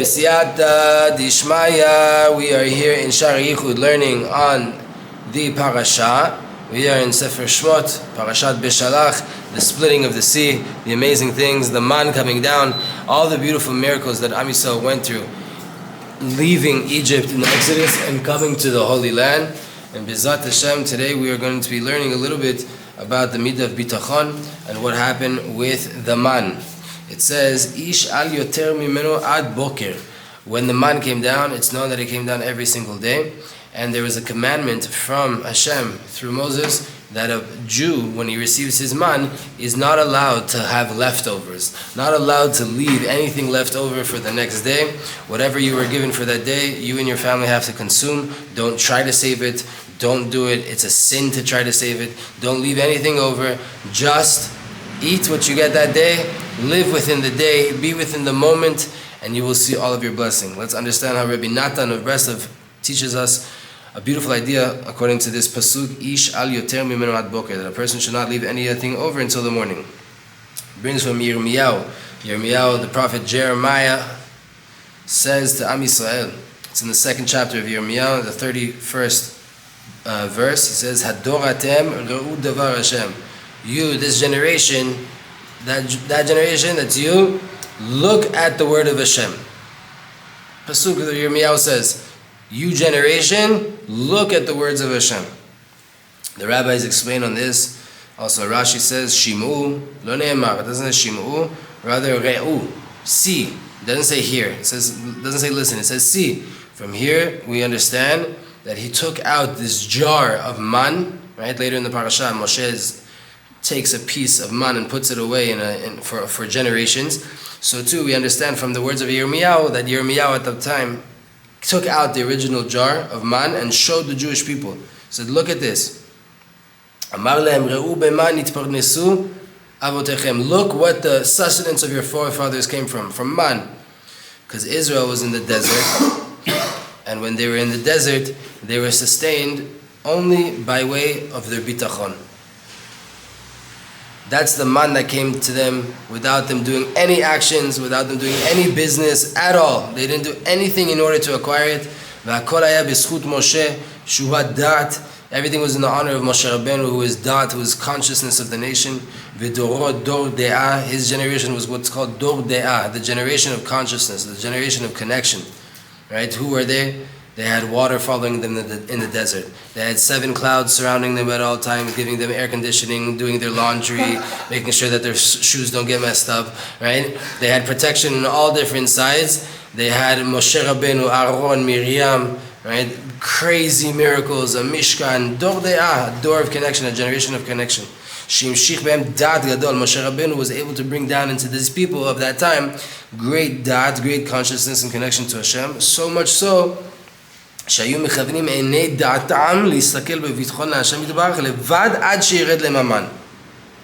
Siyata Dishmaya, we are here in Shar Yichud learning on the Parashat. We are in Sefer Shmot, Parashat Beshalach, the splitting of the sea, the amazing things, the man coming down, all the beautiful miracles that Am Yisrael went through, leaving Egypt in the Exodus and coming to the Holy Land. And B'ezrat Hashem, today we are going to be learning a little bit about the midah of Bitachon and what happened with the man. It says, Ish al yoter mimeno ad boker. When the man came down, it's known that it came down every single day. And there was a commandment from Hashem through Moses that a Jew, when he receives his man, is not allowed to have leftovers, not allowed to leave anything left over for the next day. Whatever you were given for that day, you and your family have to consume. Don't try to save it. Don't do it. It's a sin to try to save it. Don't leave anything over. Just eat what you get that day, live within the day, be within the moment, and you will see all of your blessing. Let's understand how Rebbe Natan of Breslov teaches us a beautiful idea according to this pasuk, Ish al yoter mimeno ad boker, that a person should not leave anything over until the morning. It brings from Yirmiyahu, the prophet Jeremiah says to Am Yisrael, it's in the second chapter of Yirmiyahu, the 31st verse, he says, Hadoratem re'u davar Hashem. You, this generation, that generation, that's you, look at the word of Hashem. Pasuk of Yirmiyahu says, you generation, look at the words of Hashem. The rabbis explain on this. Also Rashi says, Shim'u, lo ne'emar. It doesn't say Shim'u, rather re'u, see. It doesn't say hear. It doesn't say listen. It says see. From here, we understand that he took out this jar of man. Right later in the Parashat, Moshe takes a piece of man and puts it away for generations. So too, we understand from the words of Yirmiyahu that Yirmiyahu at the time took out the original jar of man and showed the Jewish people. He said, look at this. Amar lehem re'u b'man nitparnesu avotechem. Look what the sustenance of your forefathers came from man. Because Israel was in the desert, and when they were in the desert, they were sustained only by way of their bitachon. That's the man that came to them without them doing any actions, without them doing any business at all. They didn't do anything in order to acquire it. Everything was in the honor of Moshe Rabbeinu, who is Dat, who is consciousness of the nation. His generation was what's called Dor De'ah, the generation of consciousness, the generation of connection. Right? Who were they? They had water following them in the desert. They had 7 clouds surrounding them at all times, giving them air conditioning, doing their laundry, making sure that their shoes don't get messed up, right? They had protection on all different sides. They had Moshe Rabbeinu, Aaron, Miriam, right? Crazy miracles, a Mishkan, Dor De'ah, a door of connection, a generation of connection. Shimshich behem dat gadol. Moshe Rabbeinu was able to bring down into these people of that time great dat, great consciousness and connection to Hashem, so much so שהיו מכוונים עיני דעתם להסתכל בביטחון להשם יתברך לבד עד שירד להם המן.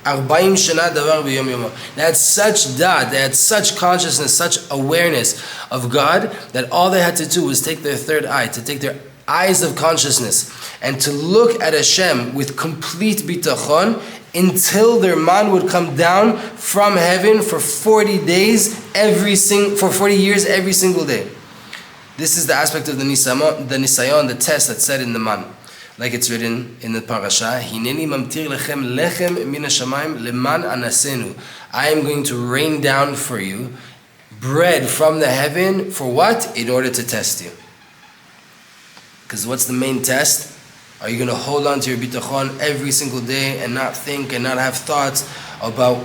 40 שנה דבר ביום יומו. They had such dad, they had such consciousness, such awareness of God that all they had to do was take their third eye, to take their eyes of consciousness and to look at Hashem with complete bitachon until their man would come down from heaven for 40 days, for 40 years every single day. This is the aspect of the nisayon, the test that's said in the man. Like it's written in the Parashat, Hineni mamtir lechem lechem min hashamayim leman anasenu. I am going to rain down for you bread from the heaven, for what? In order to test you. Because what's the main test? Are you going to hold on to your bitachon every single day and not think and not have thoughts about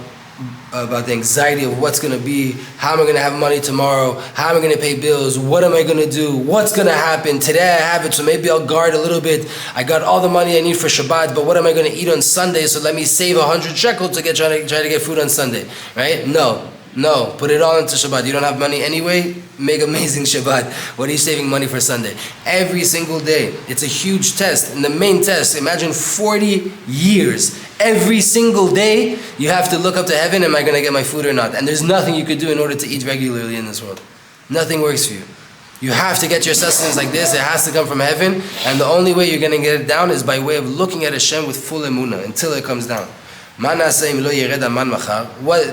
the anxiety of what's going to be, how am I going to have money tomorrow, how am I going to pay bills, what am I going to do, what's going to happen, today I have it so maybe I'll guard a little bit, I got all the money I need for Shabbat, but what am I going to eat on Sunday, so let me save 100 shekel to try to get food on Sunday, right? No, put it all into Shabbat. You don't have money anyway, make amazing Shabbat. What are you saving money for Sunday? Every single day, it's a huge test, and the main test, imagine 40 years, every single day, you have to look up to heaven, am I going to get my food or not? And there's nothing you could do in order to eat regularly in this world. Nothing works for you. You have to get your sustenance like this, it has to come from heaven, and the only way you're going to get it down is by way of looking at Hashem with full emunah, until it comes down. What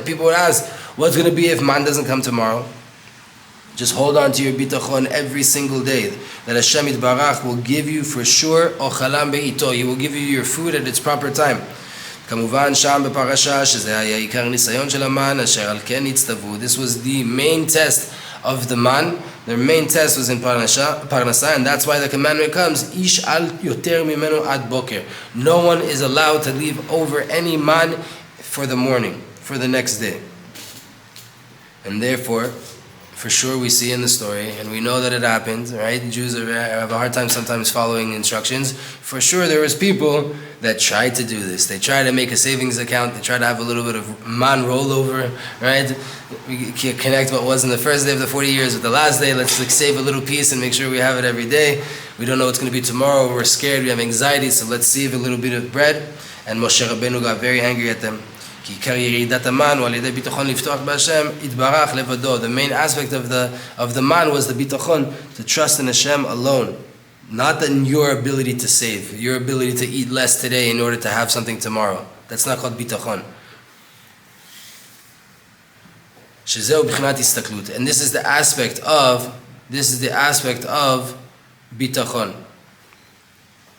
people would ask, what's going to be if man doesn't come tomorrow? Just hold on to your bitachon every single day. That Hashem Yitbarach will give you for sure, ochalam be'ito. He will give you your food at its proper time. כמובן שם בפרשה שזה היה עיקר ניסיון של המן אשר על כן הצטוו. This was the main test of the man. Their main test was in Parnasa, and that's why the commandment comes, Ish al yoter mimenu ad boker. No one is allowed to leave over any man for the morning, for the next day. And therefore, for sure we see in the story, and we know that it happened, right? Jews have a hard time sometimes following instructions. For sure there was people that tried to do this. They tried to make a savings account. They tried to have a little bit of man rollover, right? We can connect what was in the first day of the 40 years with the last day. Let's save a little piece and make sure we have it every day. We don't know what's going to be tomorrow. We're scared. We have anxiety, so let's save a little bit of bread. And Moshe Rabbeinu got very angry at them. The main aspect of the man was the bitachon, to trust in Hashem alone, not in your ability to save, your ability to eat less today in order to have something tomorrow. That's not called bitachon. And this is the aspect of bitachon.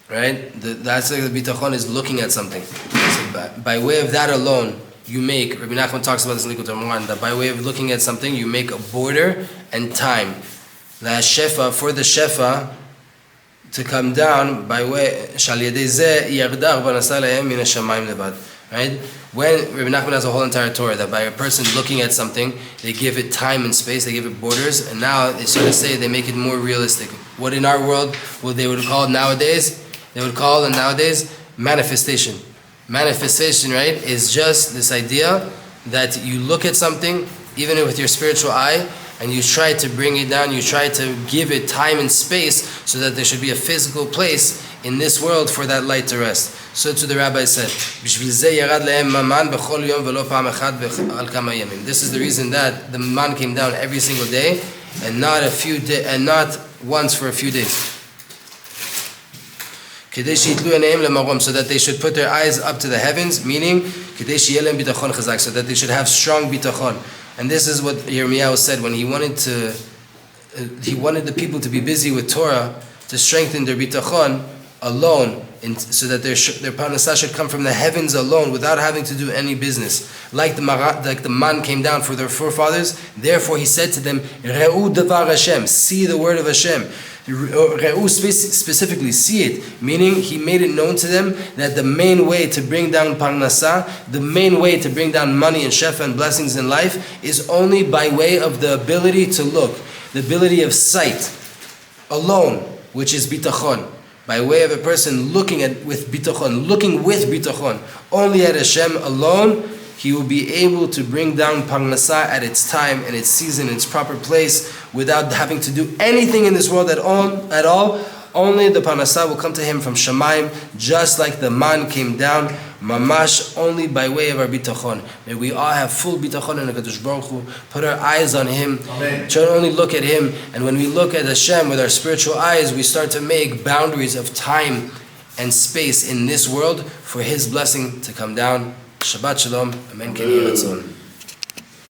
Right? The aspect of bitachon is looking at something. So by way of that alone, you make, Rabbi Nachman talks about this in Likutei Moharan, that by way of looking at something, you make a border and time. The shefa, for the shefa to come down by way, right? When Rabbi Nachman has a whole entire Torah, that by a person looking at something, they give it time and space, they give it borders, and now they sort of say they make it more realistic. What in our world, what they would call nowadays, manifestation. Manifestation, right, is just this idea that you look at something, even with your spiritual eye, and you try to bring it down, you try to give it time and space so that there should be a physical place in this world for that light to rest. So to the rabbi said, this is the reason that the man came down every single day and not once for a few days. So that they should put their eyes up to the heavens, meaning so that they should have strong bitachon. And this is what Yirmiyahu said when he wanted the people to be busy with Torah, to strengthen their bitachon alone, so that their parnasah should come from the heavens alone, without having to do any business. Like the man came down for their forefathers, therefore he said to them, Re'u davar Hashem, see the word of Hashem. Re'u specifically, see it, meaning he made it known to them that the main way to bring down parnasah, the main way to bring down money and shefa and blessings in life, is only by way of the ability to look, the ability of sight alone, which is bitachon. By way of a person looking with bitachon, only at Hashem alone, he will be able to bring down parnasah at its time and its season, its proper place, without having to do anything in this world at all. Only the parnasah will come to him from Shamayim, just like the man came down, mamash, only by way of our bitachon. May we all have full bitachon in HaKadosh Baruch Hu, put our eyes on Him, try to only look at Him, and when we look at Hashem with our spiritual eyes, we start to make boundaries of time and space in this world for His blessing to come down. Shabbat Shalom. Amen. Ken Yiratzon.